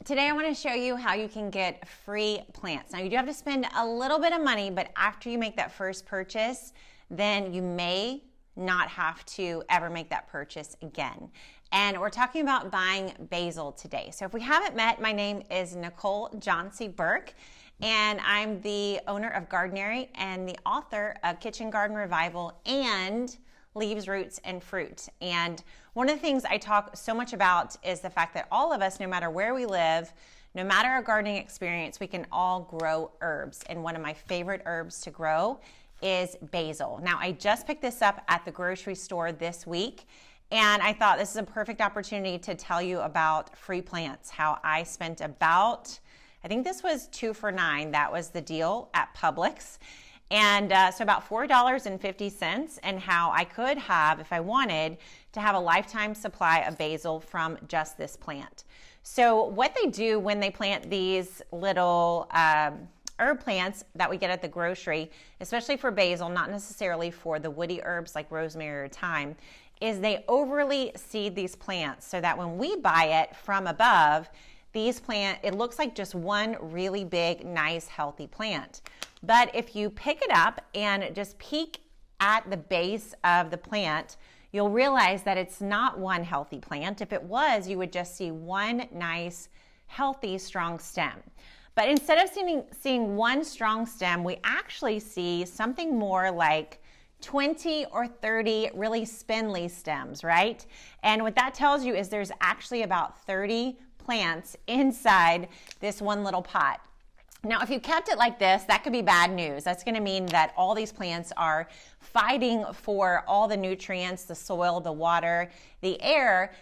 Today I want to show you how you can get free plants. Now you do have to spend a little bit of money, but after you make that first purchase, then you may not have to ever make that purchase again. And we're talking about buying basil today. So if we haven't met, my name is Nicole Burke, and I'm the owner of Gardenary and the author of Kitchen Garden Revival and Leaves, Roots, and Fruit. And one of the things I talk so much about is the fact that all of us, no matter where we live, no matter our gardening experience, we can all grow herbs. And one of my favorite herbs to grow is basil. Now, I just picked this up at the grocery store this week, and I thought this is a perfect opportunity to tell you about free plants, how I spent about, I think this was 2 for $9. That was the deal at Publix. And so about $4.50, and how I could have, if I wanted, to have a lifetime supply of basil from just this plant. So what they do when they plant these little herb plants that we get at the grocery, especially for basil, not necessarily for the woody herbs like rosemary or thyme, is they overly seed these plants so that when we buy it from above, it looks like just one really big, nice, healthy plant. But if you pick it up and just peek at the base of the plant, you'll realize that it's not one healthy plant. If it was, you would just see one nice, healthy, strong stem. But instead of seeing one strong stem, we actually see something more like 20 or 30 really spindly stems, right? And what that tells you is there's actually about 30 plants inside this one little pot. Now, if you kept it like this, that could be bad news. That's going to mean that all these plants are fighting for all the nutrients, the soil, the water, the air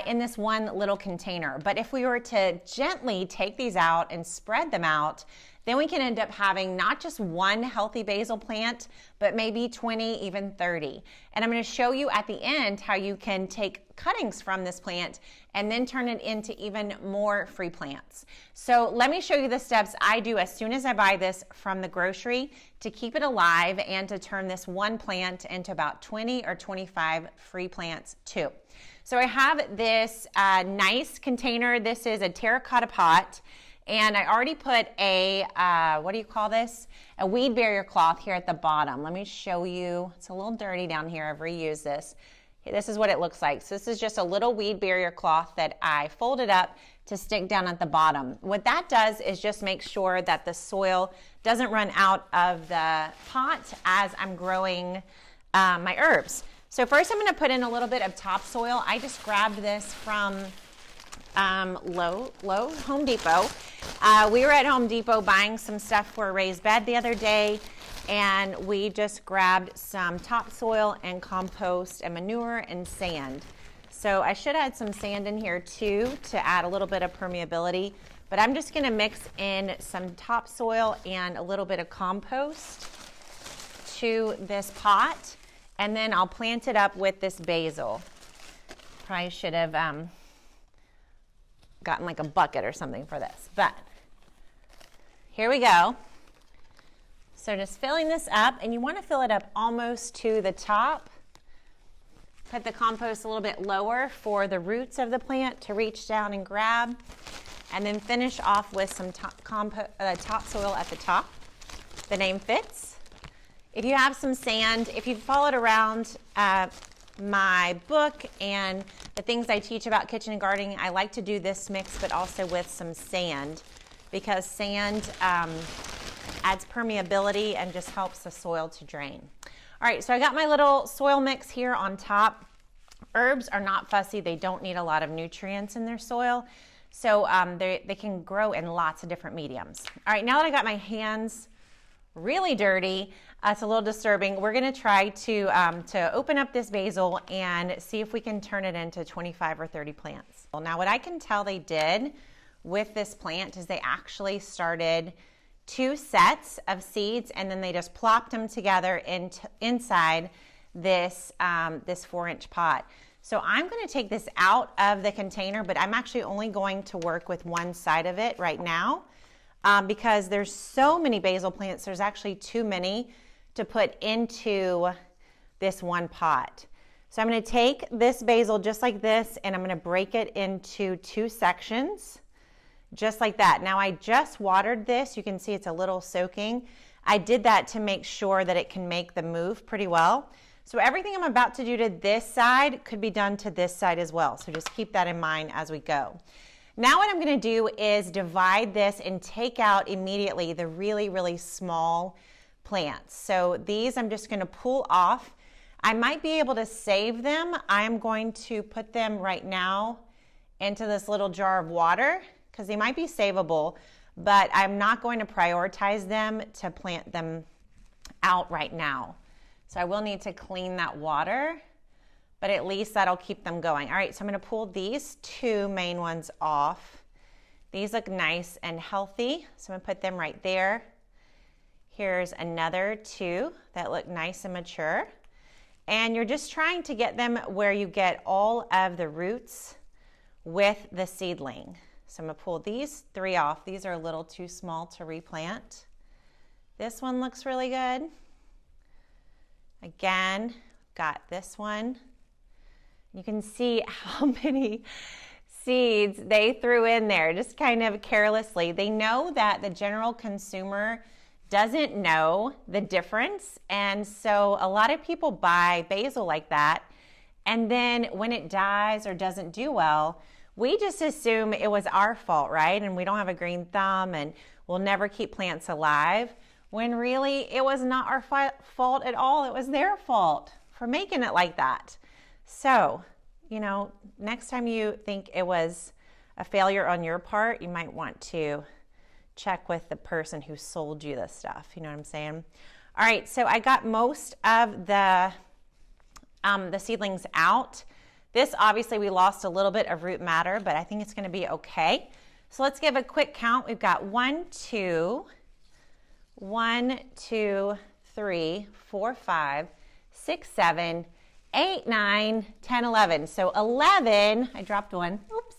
in this one little container. But if we were to gently take these out and spread them out, then we can end up having not just one healthy basil plant, but maybe 20, even 30. And I'm going to show you at the end how you can take cuttings from this plant and then turn it into even more free plants. So let me show you the steps I do as soon as I buy this from the grocery to keep it alive and to turn this one plant into about 20 or 25 free plants too. So I have this nice container. This is a terracotta pot. And I already put a, what do you call this? A weed barrier cloth here at the bottom. Let me show you. It's a little dirty down here. I've reused this. This is what it looks like. So this is just a little weed barrier cloth that I folded up to stick down at the bottom. What that does is just make sure that the soil doesn't run out of the pot as I'm growing my herbs. So first I'm going to put in a little bit of topsoil. I just grabbed this from Home Depot. We were at Home Depot buying some stuff for a raised bed the other day, and we just grabbed some topsoil and compost and manure and sand. So I should add some sand in here too to add a little bit of permeability, but I'm just going to mix in some topsoil and a little bit of compost to this pot, and then I'll plant it up with this basil. Probably should have gotten like a bucket or something for this, but here we go. So just filling this up, and you want to fill it up almost to the top. Put the compost a little bit lower for the roots of the plant to reach down and grab, and then finish off with some topsoil at the top. The name fits. If you have some sand, if you've followed around my book and the things I teach about kitchen and gardening, I like to do this mix, but also with some sand, because sand adds permeability and just helps the soil to drain. All right, so I got my little soil mix here on top. Herbs are not fussy. They don't need a lot of nutrients in their soil, so they can grow in lots of different mediums. All right, now that I got my hands really dirty, it's a little disturbing. We're going to try to open up this basil and see if we can turn it into 25 or 30 plants. Well, now what I can tell they did with this plant is they actually started 2 sets of seeds, and then they just plopped them together inside this 4-inch pot. So I'm going to take this out of the container, but I'm actually only going to work with one side of it right now because there's so many basil plants. There's actually too many to put into this one pot. So I'm going to take this basil just like this, and I'm going to break it into 2 sections. just like that. Now I just watered this. You can see it's a little soaking. I did that to make sure that it can make the move pretty well. So everything I'm about to do to this side could be done to this side as well. So just keep that in mind as we go. Now what I'm going to do is divide this and take out immediately the really, really small plants. So these I'm just going to pull off. I might be able to save them. I'm going to put them right now into this little jar of water because they might be savable, but I'm not going to prioritize them to plant them out right now. So I will need to clean that water, but at least that'll keep them going. All right, so I'm going to pull these two main ones off. These look nice and healthy, so I'm going to put them right there. Here's another two that look nice and mature. And you're just trying to get them where you get all of the roots with the seedling. So I'm going to pull these three off. These are a little too small to replant. This one looks really good. Again, got this one. You can see how many seeds they threw in there, just kind of carelessly. They know that the general consumer doesn't know the difference, and so a lot of people buy basil like that, and then when it dies or doesn't do well, we just assume it was our fault, right? And we don't have a green thumb and we'll never keep plants alive, when really it was not our fault at all. It was their fault for making it like that. So, you know, next time you think it was a failure on your part, you might want to check with the person who sold you this stuff. You know what I'm saying? All right, so I got most of the seedlings out. This, obviously, we lost a little bit of root matter, but I think it's going to be okay. So let's give a quick count. We've got 1, 2, 3, 4, 5, 6, 7, 8, 9, 10, 11. So 11, I dropped one. Oops.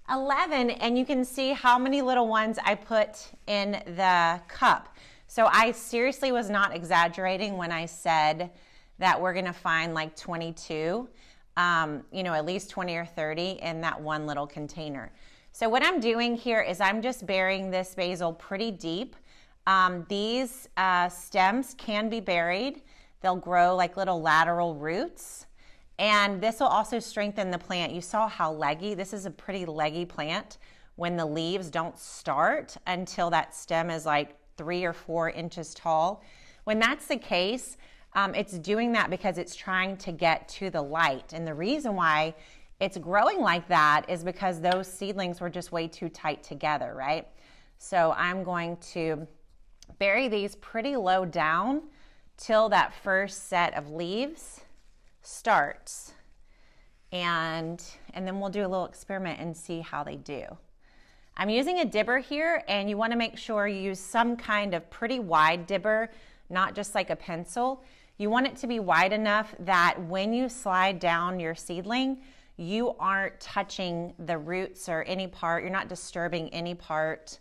11, and you can see how many little ones I put in the cup. So I seriously was not exaggerating when I said that we're gonna find like 22, you know, at least 20 or 30 in that one little container. So what I'm doing here is I'm just burying this basil pretty deep. These stems can be buried. They'll grow like little lateral roots. And this will also strengthen the plant. You saw how leggy, this is a pretty leggy plant when the leaves don't start until that stem is like 3 or 4 inches tall. When that's the case, it's doing that because it's trying to get to the light. And the reason why it's growing like that is because those seedlings were just way too tight together, right? So I'm going to bury these pretty low down till that first set of leaves starts, and then we'll do a little experiment and see how they do. I'm using a dibber here, and you want to make sure you use some kind of pretty wide dibber, not just like a pencil. You want it to be wide enough that when you slide down your seedling, you aren't touching the roots or any part, you're not disturbing any part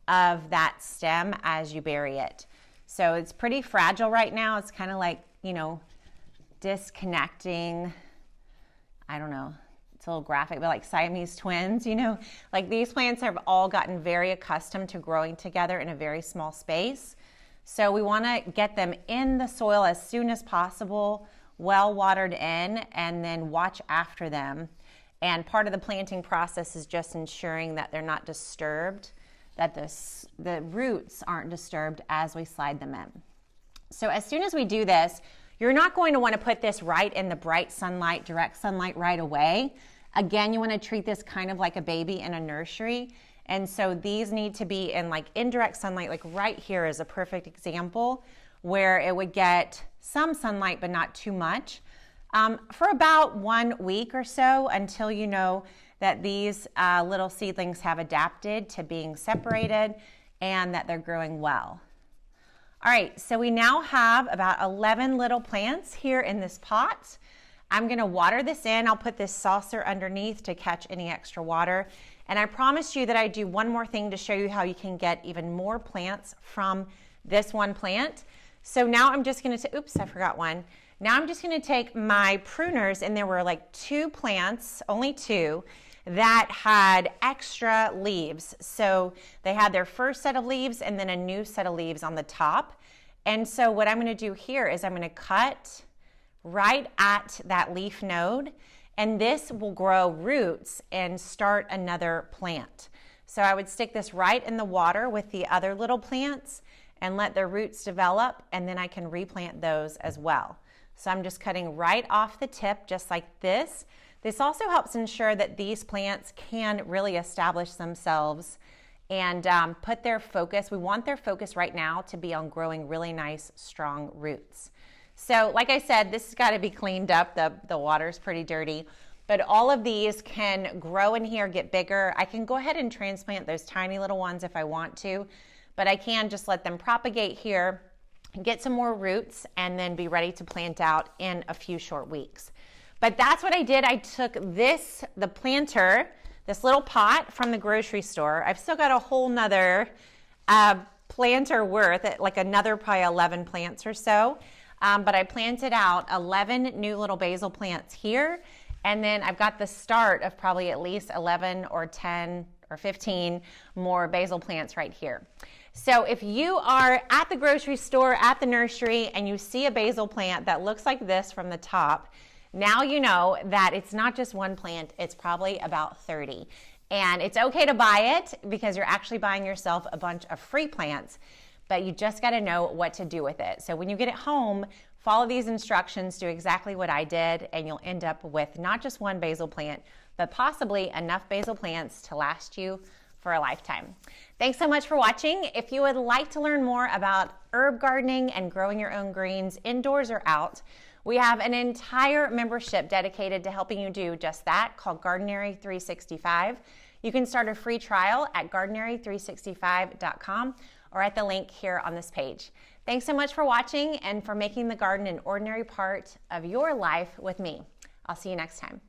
of that stem as you bury it. So it's pretty fragile right now. It's kind of like, you know, disconnecting, I don't know, it's a little graphic, but like Siamese twins, you know, like these plants have all gotten very accustomed to growing together in a very small space. So we want to get them in the soil as soon as possible, well watered in, and then watch after them. And part of the planting process is just ensuring that they're not disturbed, that the roots aren't disturbed as we slide them in. So as soon as we do this, you're not going to want to put this right in the bright sunlight, direct sunlight right away. Again, you want to treat this kind of like a baby in a nursery. And so these need to be in like indirect sunlight, like right here is a perfect example where it would get some sunlight, but not too much, for about 1 week or so until you know that these little seedlings have adapted to being separated and that they're growing well. All right, so we now have about 11 little plants here in this pot. I'm gonna water this in. I'll put this saucer underneath to catch any extra water. And I promised you that I'd do one more thing to show you how you can get even more plants from this one plant. So now I'm just gonna, oops, I forgot one. Now I'm just gonna take my pruners, and there were like 2 plants, only 2, that had extra leaves. So they had their first set of leaves and then a new set of leaves on the top. And so what I'm going to do here is I'm going to cut right at that leaf node, and this will grow roots and start another plant. So I would stick this right in the water with the other little plants and let their roots develop, and then I can replant those as well. So I'm just cutting right off the tip just like this. This also helps ensure that these plants can really establish themselves and put their focus. We want their focus right now to be on growing really nice, strong roots. So like I said, this has got to be cleaned up. The water's pretty dirty, but all of these can grow in here, get bigger. I can go ahead and transplant those tiny little ones if I want to, but I can just let them propagate here, get some more roots, and then be ready to plant out in a few short weeks. But that's what I did. I took the planter, this little pot from the grocery store. I've still got a whole nother planter worth, like another probably 11 plants or so. But I planted out 11 new little basil plants here. And then I've got the start of probably at least 11 or 10 or 15 more basil plants right here. So if you are at the grocery store, at the nursery, and you see a basil plant that looks like this from the top, now you know that it's not just one plant, it's probably about 30. And it's okay to buy it because you're actually buying yourself a bunch of free plants, but you just got to know what to do with it. So when you get it home, follow these instructions, do exactly what I did, and you'll end up with not just one basil plant, but possibly enough basil plants to last you for a lifetime. Thanks so much for watching. If you would like to learn more about herb gardening and growing your own greens indoors or out, we have an entire membership dedicated to helping you do just that, called Gardenary 365. You can start a free trial at gardenary365.com or at the link here on this page. Thanks so much for watching and for making the garden an ordinary part of your life with me. I'll see you next time.